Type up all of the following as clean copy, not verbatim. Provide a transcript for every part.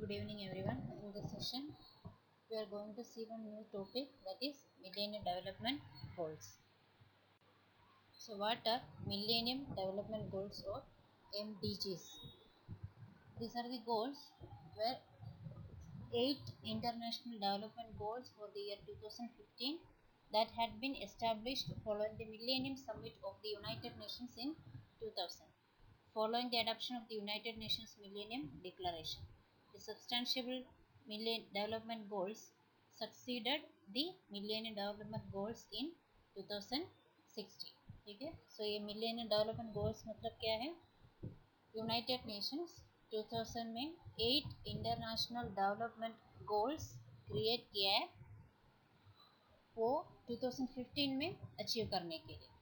Good evening everyone. In this session we are going to see one new topic, that is Millennium Development Goals. So what are Millennium Development Goals or MDGs? These are the goals where 8 international development goals for the year 2015 that had been established following the Millennium Summit of the United Nations in 2000, following the adoption of the United Nations Millennium Declaration. The substantial Millennium Development Goals succeeded the Millennium Development Goals in 2016. ठीक है, सो ये millennium development goals मतलब क्या है? United Nations 2000 में 8 international development goals create किया है वो 2015 में अचीव करने के लिए.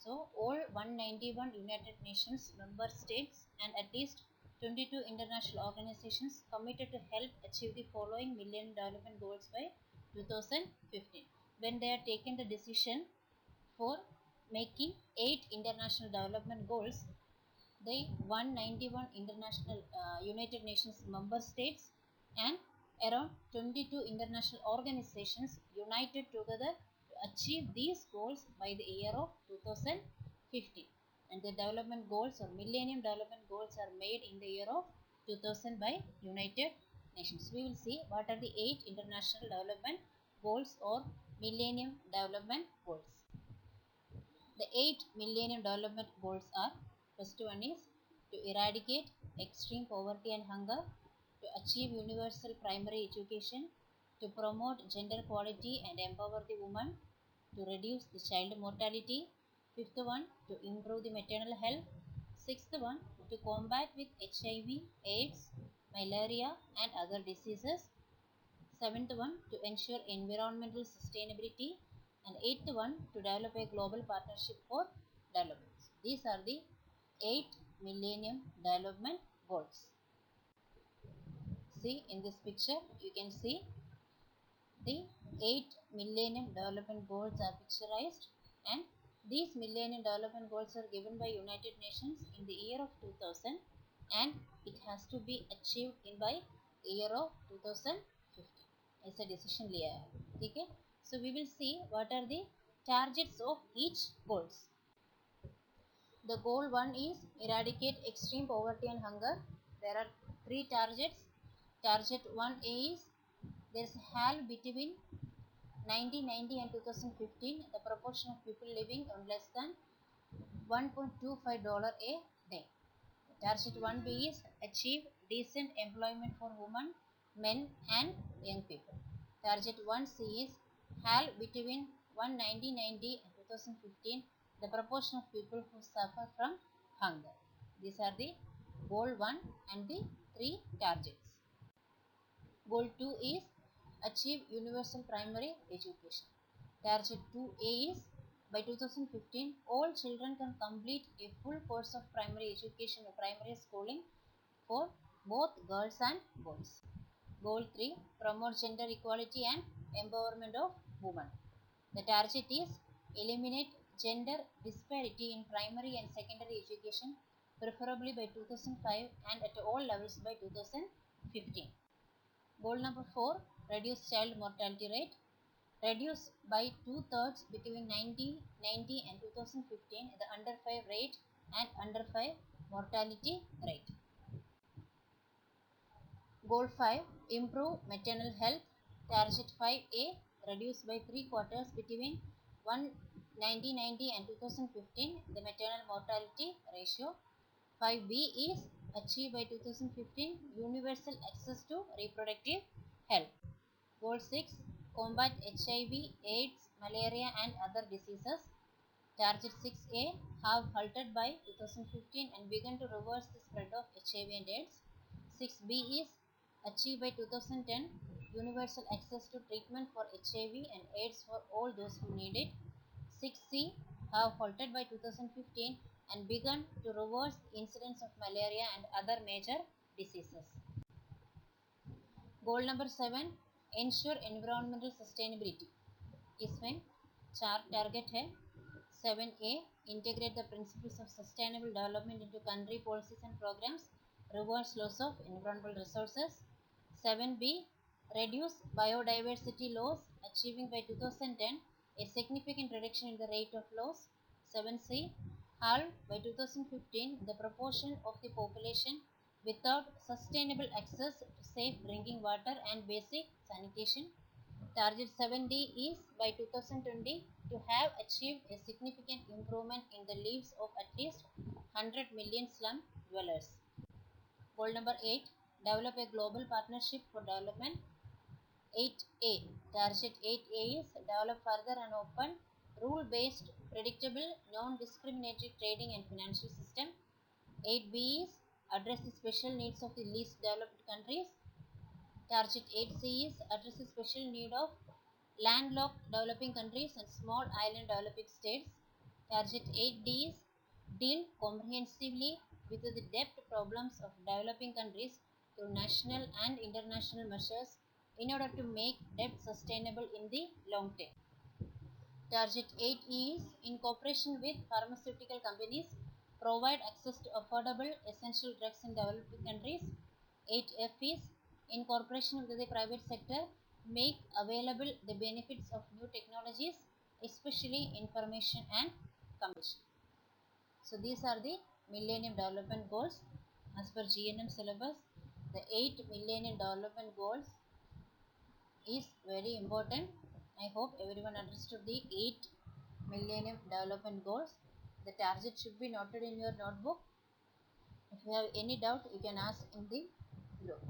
So all 191 United Nations member states and at least 22 international organizations committed to help achieve the following Millennium Development Goals by 2015. When they have taken the decision for making 8 international development goals, the 191 international United Nations member states and around 22 international organizations united together to achieve these goals by the year of 2015. And the development goals or Millennium Development Goals are made in the year of 2000 by United Nations. We will see what are the 8 international development goals or Millennium Development Goals. The 8 Millennium Development Goals are: first one is to eradicate extreme poverty and hunger, to achieve universal primary education, to promote gender equality and empower the woman, to reduce the child mortality. Fifth one, to improve the maternal health. Sixth one, to combat with HIV, AIDS, malaria and other diseases. Seventh one, to ensure environmental sustainability. And eighth one, to develop a global partnership for development. These are the 8 Millennium Development Goals. See in this picture, you can see the 8 Millennium Development Goals are picturized, and these Millennium Development Goals are given by United Nations in the year of 2000 and it has to be achieved in by year of 2015. ऐसा decision लिया है, ठीक है. So we will see what are the targets of each goals. The goal 1 is eradicate extreme poverty and hunger. There are 3 targets. Target 1A is there is a half between 1990 and 2015 the proportion of people living on less than $1.25 a day. Target 1B is achieve decent employment for women, men and young people. Target 1C is halve between 1990 and 2015 the proportion of people who suffer from hunger. These are the goal 1 and the 3 targets. Goal 2 is achieve universal primary education. Target 2A is by 2015 all children can complete a full course of primary education or primary schooling for both girls and boys. Goal 3, promote gender equality and empowerment of women. The target is eliminate gender disparity in primary and secondary education preferably by 2005 and at all levels by 2015. Goal number 4, reduce child mortality rate. Reduce by 2/3 between 1990 and 2015 the under 5 rate and under 5 mortality rate. Goal 5, improve maternal health. Target 5A, reduce by 3/4 between 1990 and 2015 the maternal mortality ratio. 5B is achieve by 2015 universal access to reproductive health. Goal 6, combat HIV, AIDS, malaria and other diseases. Target 6A, have halted by 2015 and begun to reverse the spread of HIV and AIDS. 6B is achieve by 2010 universal access to treatment for HIV and AIDS for all those who need it. 6C, have halted by 2015 and begun to reverse the incidence of malaria and other major diseases. Goal number 7, ensure environmental sustainability. इसमें 4 target है. 7A, integrate the principles of sustainable development into country policies and programs, reverse loss of environmental resources. 7b, reduce biodiversity loss, achieving by 2010 a significant reduction in the rate of loss. 7c, halve by 2015 the proportion of the population without sustainable access to safe drinking water and basic sanitation. Target 7D is by 2020 to have achieved a significant improvement in the lives of at least 100 million slum dwellers. Goal number 8, develop a global partnership for development. 8A, target 8A is develop further an open, rule-based, predictable, non-discriminatory trading and financial system. 8B is address the special needs of the least developed countries. Target 8C is address the special need of landlocked developing countries and small island developing states. Target 8D is deal comprehensively with the debt problems of developing countries through national and international measures in order to make debt sustainable in the long term. Target 8E is in cooperation with pharmaceutical companies provide access to affordable essential drugs in developing countries. 8F is in cooperation with the private sector make available the benefits of new technologies, especially information and communication. So these are the Millennium Development Goals as per GNM syllabus. The 8 Millennium Development Goals is very important. I hope everyone understood the 8 Millennium Development Goals. The target should be noted in your notebook. If you have any doubt, you can ask in the group.